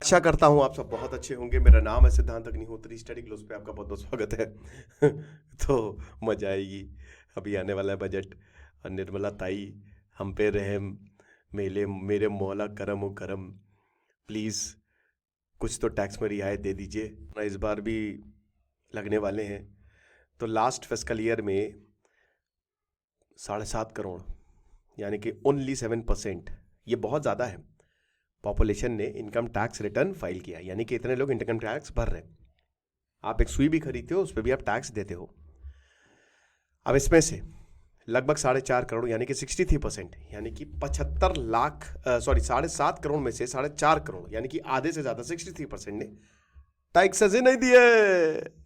आशा करता हूँ आप सब बहुत अच्छे होंगे। मेरा नाम है सिद्धांत अग्निहोत्री। स्टडी ग्लोस पे आपका बहुत बहुत स्वागत है। तो मजा आएगी। अभी आने वाला है बजट और निर्मला ताई हम पे रहम, मेरे मेरे मौला करम हो करम। प्लीज़ कुछ तो टैक्स में रियायत दे दीजिए ना। इस बार भी लगने वाले हैं। तो लास्ट फिस्कल ईयर में 7.5 करोड़ यानी कि ओनली 7%, ये बहुत ज़्यादा है, पॉपुलेशन ने इनकम टैक्स रिटर्न फाइल किया। यानी कि इतने लोग इनकम टैक्स भर रहे हैं। आप एक सुई भी खरीदते हो उस पर भी आप टैक्स देते हो। अब इसमें से लगभग 4.5 करोड़ यानी कि 63%, यानी कि 7.5 करोड़ में से 4.5 करोड़ यानी कि आधे से ज्यादा 63% ने टैक्स ही नहीं दिए।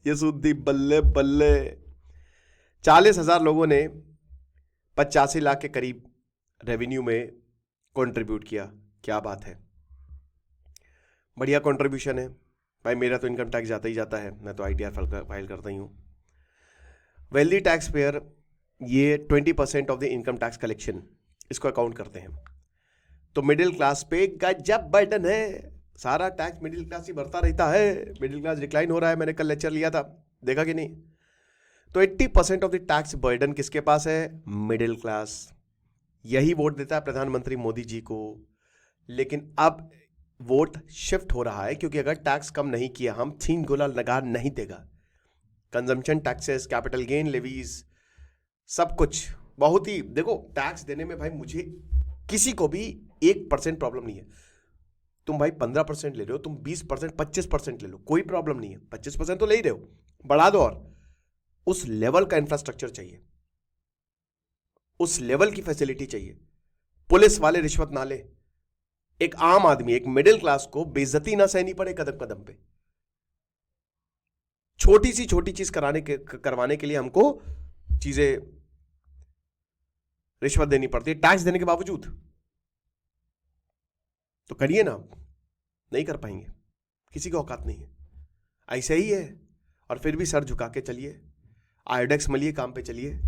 ये सुद्दी बल्ले बल्ले। 40,000 लोगों ने 85 लाख के करीब रेवेन्यू में कंट्रीब्यूट किया। क्या बात है, बढ़िया कंट्रीब्यूशन है भाई। मेरा तो इनकम टैक्स जाता ही जाता है, मैं तो ITR फाइल करता ही हूँ। वेल्दी टैक्स पेयर ये 20% of the income tax collection इसको अकाउंट करते हैं। तो मिडिल क्लास पे गजब बर्डन है। सारा टैक्स मिडिल क्लास ही भरता रहता है। मिडिल क्लास डिक्लाइन हो रहा है। मैंने कल लेक्चर लिया था, देखा कि नहीं? तो 80% ऑफ द टैक्स बर्डन किसके पास है? Middle class. यही वोट देता है प्रधानमंत्री मोदी जी को। लेकिन अब वोट शिफ्ट हो रहा है, क्योंकि अगर टैक्स कम नहीं किया हम 3 गुना लगा नहीं देगा। Consumption taxes, capital gain levies, सब कुछ बहुत ही। देखो टैक्स देने में भाई मुझे किसी को भी 1% प्रॉब्लम नहीं है। तुम भाई 15% ले रहे हो, तुम 20%, 25% ले लो, कोई प्रॉब्लम नहीं है। 25% तो ले ही रहे हो, बढ़ा दो। और उस लेवल का इंफ्रास्ट्रक्चर चाहिए, उस लेवल की फैसिलिटी चाहिए। पुलिस वाले रिश्वत ना ले, एक आम आदमी, एक मिडिल क्लास को बेइज्जती ना सहनी पड़े कदम कदम पे। छोटी चीज करवाने के लिए हमको चीजें, रिश्वत देनी पड़ती है टैक्स देने के बावजूद। तो करिए ना, नहीं कर पाएंगे, किसी की औकात नहीं है। ऐसे ही है। और फिर भी सर झुका के चलिए, आयोडेक्स मलिए, काम पे चलिए।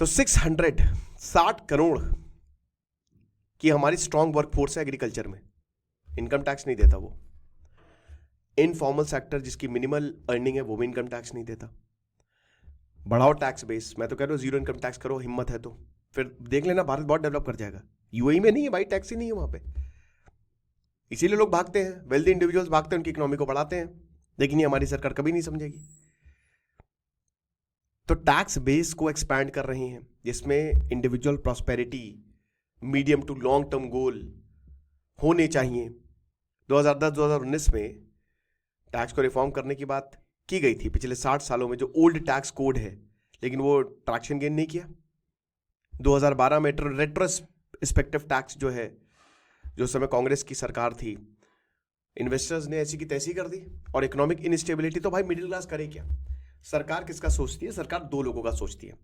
तो 660 करोड़ की हमारी स्ट्रॉन्ग वर्कफोर्स है एग्रीकल्चर में, इनकम टैक्स नहीं देता वो। इनफॉर्मल सेक्टर जिसकी मिनिमल अर्निंग है वो भी इनकम टैक्स नहीं देता। बढ़ाओ टैक्स बेस। मैं तो कह रहा हूँ जीरो इनकम टैक्स करो, हिम्मत है तो। फिर देख लेना, भारत बहुत डेवलप कर जाएगा। यूएई में नहीं है भाई, टैक्स ही नहीं है वहां पे। इसीलिए लोग भागते हैं, वेल्दी इंडिविजुअल्स भागते हैं, उनकी इकोनॉमी को बढ़ाते हैं। लेकिन ये हमारी सरकार कभी नहीं समझेगी। तो टैक्स बेस को एक्सपैंड कर रहे हैं, जिसमें individual prosperity, medium to long term goal होने चाहिए। 2010-2019 में टैक्स को रिफॉर्म करने की बात की गई थी। पिछले 60 सालों में जो ओल्ड टैक्स कोड है, लेकिन वो ट्रैक्शन गेन नहीं किया। 2012 में रेट्रोस्पेक्टिव टैक्स जो है, जो समय कांग्रेस की सरकार थी, इन्वेस्टर्स ने ऐसी की तैसी कर दी। और इकोनॉमिक इनस्टेबिलिटी, तो भाई मिडिल क्लास करे क्या? सरकार किसका सोचती है? सरकार दो लोगों का सोचती है।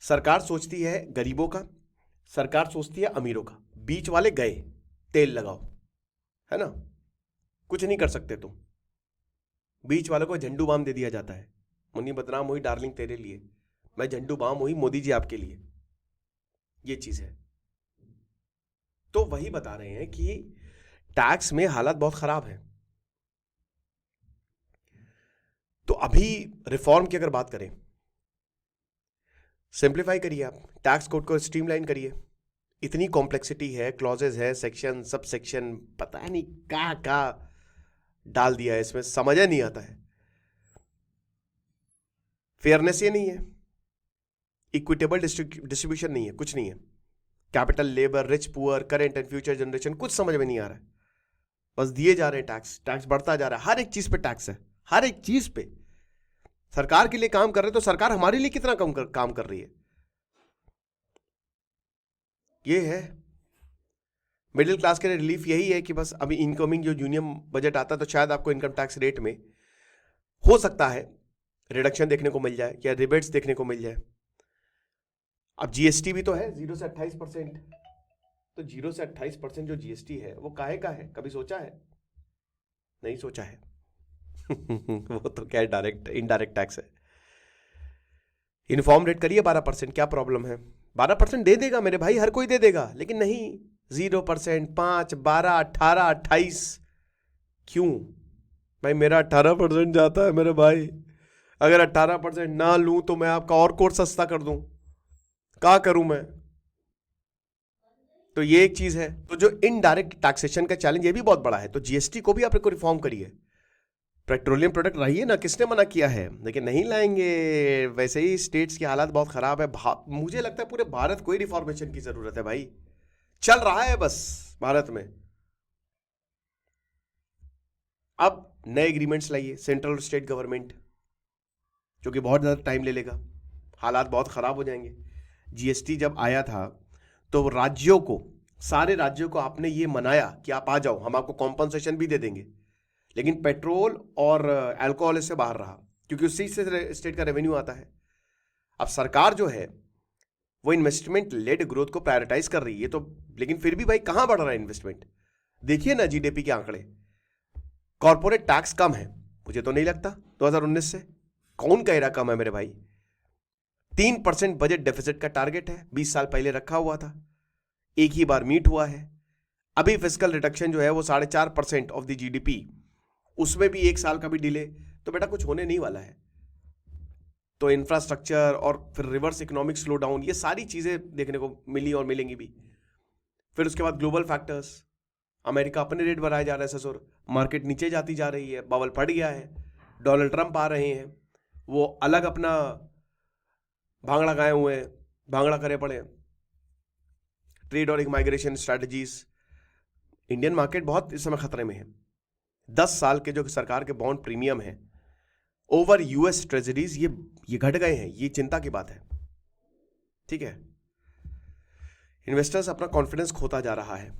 सरकार सोचती है गरीबों का, सरकार सोचती है अमीरों का। बीच वाले गए, तेल लगाओ, है ना? कुछ नहीं कर सकते तुम। बीच वालों को झंडू बाम दे दिया जाता है। मुन्नी बदनाम हुई डार्लिंग तेरे लिए, मैं झंडू बाम हुई मोदी जी आपके लिए। ये चीज है। तो वही बता रहे हैं कि टैक्स में हालत बहुत खराब है। तो अभी रिफॉर्म की अगर बात करें, सिंप्लीफाई करिए, आप टैक्स कोड को स्ट्रीमलाइन करिए। इतनी कॉम्प्लेक्सिटी है, क्लॉजेस है, सेक्शन, सब सेक्शन, पता नहीं क्या डाल दिया है इसमें, समझ नहीं आता है। फेयरनेस ये नहीं है, इक्विटेबल डिस्ट्रीब्यूशन नहीं है, कुछ नहीं है। Capital, labour, rich, poor, current and future generation, कुछ समझ में नहीं आ रहा है। बस दिए जा रहे हैं टैक्स, टैक्स बढ़ता जा रहा है। हर एक चीज पे टैक्स है, हर एक चीज पे। सरकार के लिए काम कर रहे तो सरकार हमारे लिए कितना काम कर रही है? ये है मिडिल क्लास के लिए रिलीफ। यही है कि बस अभी इनकमिंग जो यूनियन बजट आता है, तो शायद आपको इनकम टैक्स रेट में हो सकता है रिडक्शन देखने को मिल जाए, या रिबेट्स देखने को मिल जाए। अब जीएसटी भी तो है 0 से 28%। तो 0 से 28% जो जीएसटी है वो काहे का है? कभी सोचा है? नहीं सोचा है। वो तो क्या है, डायरेक्ट इनडायरेक्ट टैक्स है। इन्फॉर्म रेट करिए 12%, क्या प्रॉब्लम है? 12% दे देगा मेरे भाई, हर कोई दे देगा। लेकिन नहीं, 0%, 5, 12, 18, 28। क्यों भाई? मेरा 18% जाता है मेरे भाई। अगर 18% ना लूं तो मैं आपका और कोर्स सस्ता कर दूं, क्या करूं मैं? तो ये एक चीज है। तो जो इनडायरेक्ट टैक्सेशन का चैलेंज, ये भी बहुत बड़ा है। तो जीएसटी को भी आप को रिफॉर्म करिए। पेट्रोलियम प्रोडक्ट रहिए ना, किसने मना किया है? लेकिन नहीं लाएंगे। वैसे ही स्टेट्स की हालत बहुत खराब है। मुझे लगता है पूरे भारत को ही रिफॉर्मेशन की जरूरत है भाई। चल रहा है बस भारत में। अब नए एग्रीमेंट्स लाइए सेंट्रल और स्टेट गवर्नमेंट, जो कि बहुत ज़्यादा टाइम ले लेगा, हालात बहुत ख़राब हो जाएंगे। जीएसटी जब आया था तो राज्यों को, सारे राज्यों को आपने ये मनाया कि आप आ जाओ, हम आपको कॉम्पनसेशन भी दे देंगे। लेकिन पेट्रोल और अल्कोहल इससे बाहर रहा, क्योंकि उसी से स्टेट का रेवेन्यू आता है। अब सरकार जो है वो इन्वेस्टमेंट लेड ग्रोथ को प्रायोरिटाइज कर रही है। तो लेकिन फिर भी भाई कहां बढ़ रहा है इन्वेस्टमेंट? देखिए ना जीडीपी के आंकड़े। कॉर्पोरेट टैक्स कम है, मुझे तो नहीं लगता 2019 से। कौन कह रहा कम है मेरे भाई? 3% बजट डेफिसिट का टारगेट है, 20 साल पहले रखा हुआ था, एक ही बार मीट हुआ है। अभी फिस्कल रिडक्शन जो है वो 4.5% ऑफ द जीडीपी, उसमें भी 1 साल का भी डिले। तो बेटा कुछ होने नहीं वाला है। तो इंफ्रास्ट्रक्चर और फिर रिवर्स इकोनॉमिक स्लो डाउन, ये सारी चीजें देखने को मिली और मिलेंगी भी। फिर उसके बाद ग्लोबल फैक्टर्स, अमेरिका अपने रेट बढ़ाए जा रहा है ससुर, मार्केट नीचे जाती जा रही है, बबल फट गया है, डोनाल्ड ट्रंप आ रहे हैं, वो अलग अपना भांगड़ा गाए हुए हैं, भांगड़ा करे पड़े। ट्रेड और माइग्रेशन स्ट्रैटेजीज, इंडियन मार्केट बहुत इस समय खतरे में है। 10 साल के जो सरकार के बॉन्ड प्रीमियम है ओवर यूएस ट्रेजरीज, ये घट गए हैं, ये चिंता की बात है। ठीक है, इन्वेस्टर्स अपना कॉन्फिडेंस खोता जा रहा है।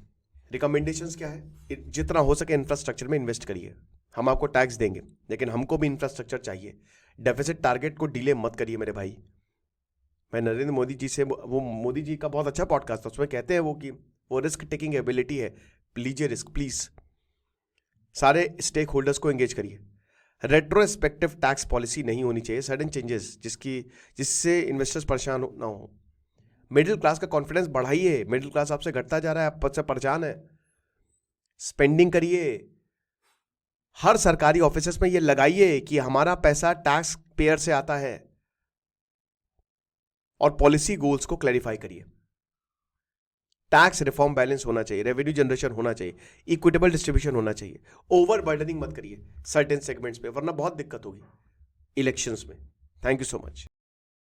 रिकमेंडेशंस क्या है? जितना हो सके इंफ्रास्ट्रक्चर में इन्वेस्ट करिए। हम आपको टैक्स देंगे, लेकिन हमको भी इंफ्रास्ट्रक्चर चाहिए। डेफिसिट टारगेट को डिले मत करिए मेरे भाई। मैं नरेंद्र मोदी जी से, वो मोदी जी का बहुत अच्छा पॉडकास्ट था, उसमें कहते हैं वो कि वो रिस्क टेकिंग एबिलिटी है। लीजिए रिस्क प्लीज, सारे स्टेक होल्डर्स को एंगेज करिए। रेट्रोस्पेक्टिव टैक्स पॉलिसी नहीं होनी चाहिए, सडन चेंजेस जिससे इन्वेस्टर्स परेशान ना हो। मिडिल क्लास का कॉन्फिडेंस बढ़ाइए। मिडिल क्लास आपसे घटता जा रहा है, आपसे परेशान है। स्पेंडिंग करिए। हर सरकारी ऑफिसेस में ये लगाइए कि हमारा पैसा टैक्स पेयर से आता है। और पॉलिसी गोल्स को क्लैरिफाई करिए। टैक्स रिफॉर्म बैलेंस होना चाहिए, रेवेन्यू जनरेशन होना चाहिए, इक्विटेबल डिस्ट्रीब्यूशन होना चाहिए। ओवर बर्डनिंग मत करिए सर्टेन सेगमेंट्स पे, वरना बहुत दिक्कत होगी इलेक्शंस में। Thank you so much.